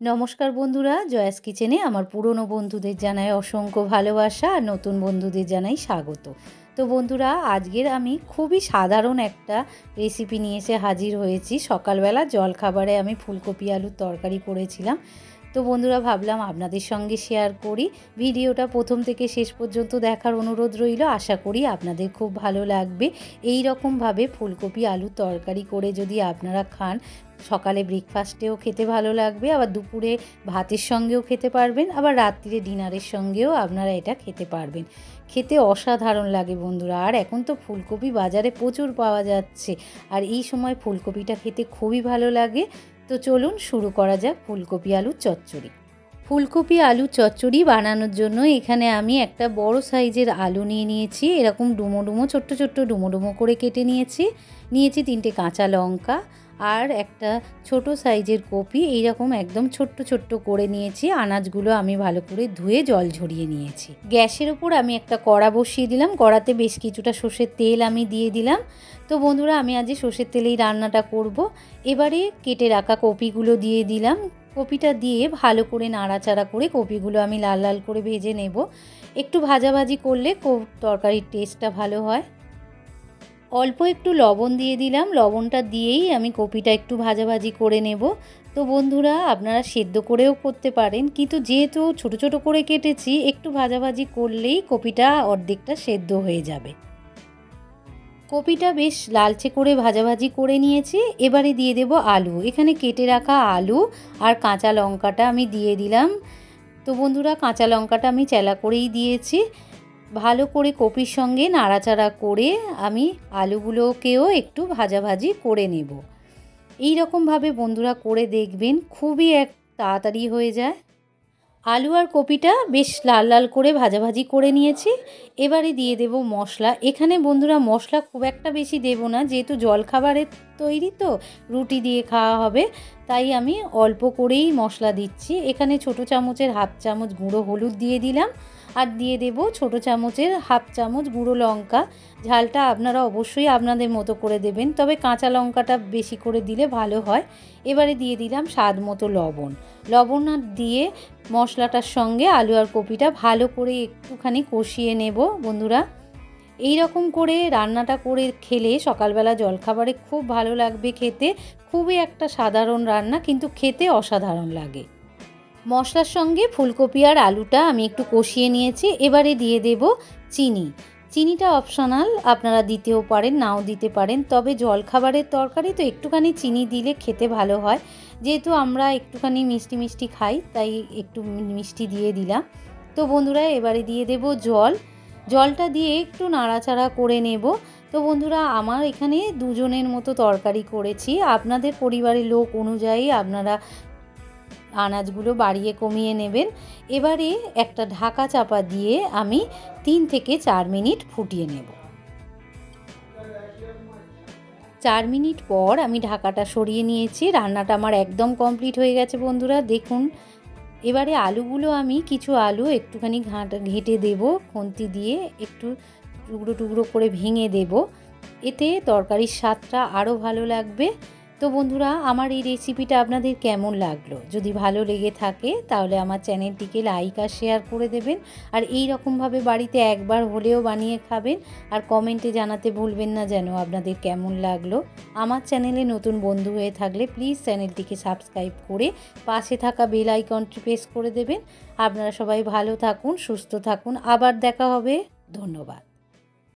নমস্কার বন্ধুরা, জয়াস কিচেনে আমার পুরনো বন্ধুদের জানাই অসংখ্য ভালোবাসা আর নতুন বন্ধুদের জানাই স্বাগত। তো বন্ধুরা, আজকের আমি খুবই সাধারণ একটা রেসিপি নিয়ে এসে হাজির হয়েছি। সকালবেলা জলখাবারে আমি ফুলকপি আলুর তরকারি করেছিলাম। তো বন্ধুরা, ভাবলাম আপনাদের সঙ্গে শেয়ার করি। ভিডিওটা প্রথম থেকে শেষ পর্যন্ত দেখার অনুরোধ রইল। আশা করি আপনাদের খুব ভালো লাগবে। এই রকমভাবে ফুলকপি আলুর তরকারি করে যদি আপনারা খান, সকালে ব্রেকফাস্টেও খেতে ভালো লাগবে, আবার দুপুরে ভাতের সঙ্গেও খেতে পারবেন, আবার রাত্রিরে ডিনারের সঙ্গেও আপনারা এটা খেতে পারবেন। খেতে অসাধারণ লাগে বন্ধুরা। আর এখন তো ফুলকপি বাজারে প্রচুর পাওয়া যাচ্ছে, আর এই সময় ফুলকপিটা খেতে খুবই ভালো লাগে। তো চলুন শুরু করা যাক ফুলকপি আলুর চচ্চড়ি। ফুলকপি আলুর চচ্চড়ি বানানোর জন্য এখানে আমি একটা বড় সাইজের আলু নিয়ে নিয়েছি। এরকম ডুমো ডুমো ছোট্ট ছোট্ট ডুমো ডুমো করে কেটে নিয়েছি। 3টে কাঁচা লঙ্কা আর একটা ছোট সাইজের কপি এইরকম একদম ছোট্ট ছোট্ট করে নিয়েছি। আনাজগুলো আমি ভালো করে ধুয়ে জল ঝরিয়ে নিয়েছি। গ্যাসের ওপর আমি একটা কড়া বসিয়ে দিলাম। কড়াতে বেশ কিছুটা সর্ষের তেল আমি দিয়ে দিলাম। তো বন্ধুরা, আমি আজ সর্ষের তেলেই রান্নাটা করব। এবারে কেটে রাখা কপিগুলো দিয়ে দিলাম। কপিটা দিয়ে ভালো করে নাড়াচাড়া করে কপিগুলো আমি লাল লাল করে ভেজে নেব। একটু ভাজাভাজি করলে তরকারির টেস্টটা ভালো হয়। অল্প একটু লবণ দিয়ে দিলাম। লবণটা দিয়েই আমি কপিটা একটু ভাজাভাজি করে নেব। তো বন্ধুরা, আপনারা সেদ্ধ করেও করতে পারেন, কিন্তু যেহেতু ছোট ছোট করে কেটেছি, একটু ভাজাভাজি করলেই কপিটা অর্ধেকটা সেদ্ধ হয়ে যাবে। কপিটা বেশ লালচে করে ভাজাভাজি করে নিয়েছি। এবারে দিয়ে দেব আলু। এখানে কেটে রাখা আলু আর কাঁচা লঙ্কাটা আমি দিয়ে দিলাম। তো বন্ধুরা, কাঁচা লঙ্কাটা আমি চেলা করেই দিয়েছি। ভালো করে কপির সঙ্গে নাড়াচাড়া করে আমি আলুগুলোকেও একটু ভাজাভাজি করে নেব। এই রকমভাবে বন্ধুরা করে দেখবেন, খুবই তাড়াতাড়ি হয়ে যায়। আলু আর কপিটা বেশ লাল লাল করে ভাজাভাজি করে নিয়েছি। এবারে দিয়ে দেব মশলা। এখানে বন্ধুরা মশলা খুব একটা বেশি দেব না, যেহেতু জলখাবারের তৈরি তো রুটি দিয়ে খাওয়া হবে, তাই আমি অল্প করেই মশলা দিচ্ছি। এখানে ছোট চামচের হাফ চামচ গুঁড়ো হলুদ দিয়ে দিলাম, আর দিয়ে দেব ছোট চামচের হাফ চামচ গুঁড়ো লঙ্কা। ঝালটা আপনারা অবশ্যই আপনাদের মতো করে দেবেন, তবে কাঁচা লঙ্কাটা বেশি করে দিলে ভালো হয়। এবারে দিয়ে দিলাম স্বাদ মতো লবণ। লবণ দিয়ে মশলাটার সঙ্গে আলু আর কপিটা ভালো করে একটুখানি কষিয়ে নেব বন্ধুরা। এই রকম করে রান্নাটা করে খেলে সকালবেলা জলখাবারে খুব ভালো লাগবে খেতে। খুবই একটা সাধারণ রান্না, কিন্তু খেতে অসাধারণ লাগে। মশলার সঙ্গে ফুলকপি আর আলুটা আমি একটু কষিয়ে নিয়েছি। এবারে দিয়ে দেব চিনি। চিনিটা অপশনাল, আপনারা দিতেও পারেন নাও দিতে পারেন, তবে জলখাবারের তরকারি তো একটুখানি চিনি দিলে খেতে ভালো হয়। যেহেতু আমরা একটুখানি মিষ্টি মিষ্টি খাই, তাই একটু মিষ্টি দিয়ে দিলাম। তো বন্ধুরা, এবারে দিয়ে দেব জল। জলটা দিয়ে একটু নাড়াচাড়া করে নেব। তো বন্ধুরা, আমার এখানে 2 জনের মতো তরকারি করেছি। আপনাদের পরিবারের লোক অনুযায়ী আপনারা আনাজগুলো বাড়িয়ে কমিয়ে নেবেন। এবারে একটা ঢাকা চাপা দিয়ে আমি 3 থেকে 4 মিনিট ফুটিয়ে নেব। 4 মিনিট পর আমি ঢাকাটা সরিয়ে নিয়েছি। রান্নাটা আমার একদম কমপ্লিট হয়ে গেছে বন্ধুরা, দেখুন। এবারে আলুগুলো আমি কিছু আলু একটুখানি ঘেঁটে দেব, খুন্তি দিয়ে একটু টুকরো টুকরো করে ভেঙে দেব। এতে তরকারির স্বাদটা আরও ভালো লাগবে। তো বন্ধুরা, আমার এই রেসিপিটা আপনাদের কেমন লাগলো? যদি ভালো লেগে থাকে তাহলে আমার চ্যানেলটিকে লাইক আর শেয়ার করে দেবেন। আর এই রকমভাবে বাড়িতে একবার হলেও বানিয়ে খাবেন। আর কমেন্টে জানাতে ভুলবেন না যেন আপনাদের কেমন লাগলো। আমার চ্যানেলে নতুন বন্ধু হয়ে থাকলে প্লিজ চ্যানেলটিকে সাবস্ক্রাইব করে পাশে থাকা বেল আইকনটি প্রেস করে দেবেন। আপনারা সবাই ভালো থাকুন, সুস্থ থাকুন। আবার দেখা হবে। ধন্যবাদ।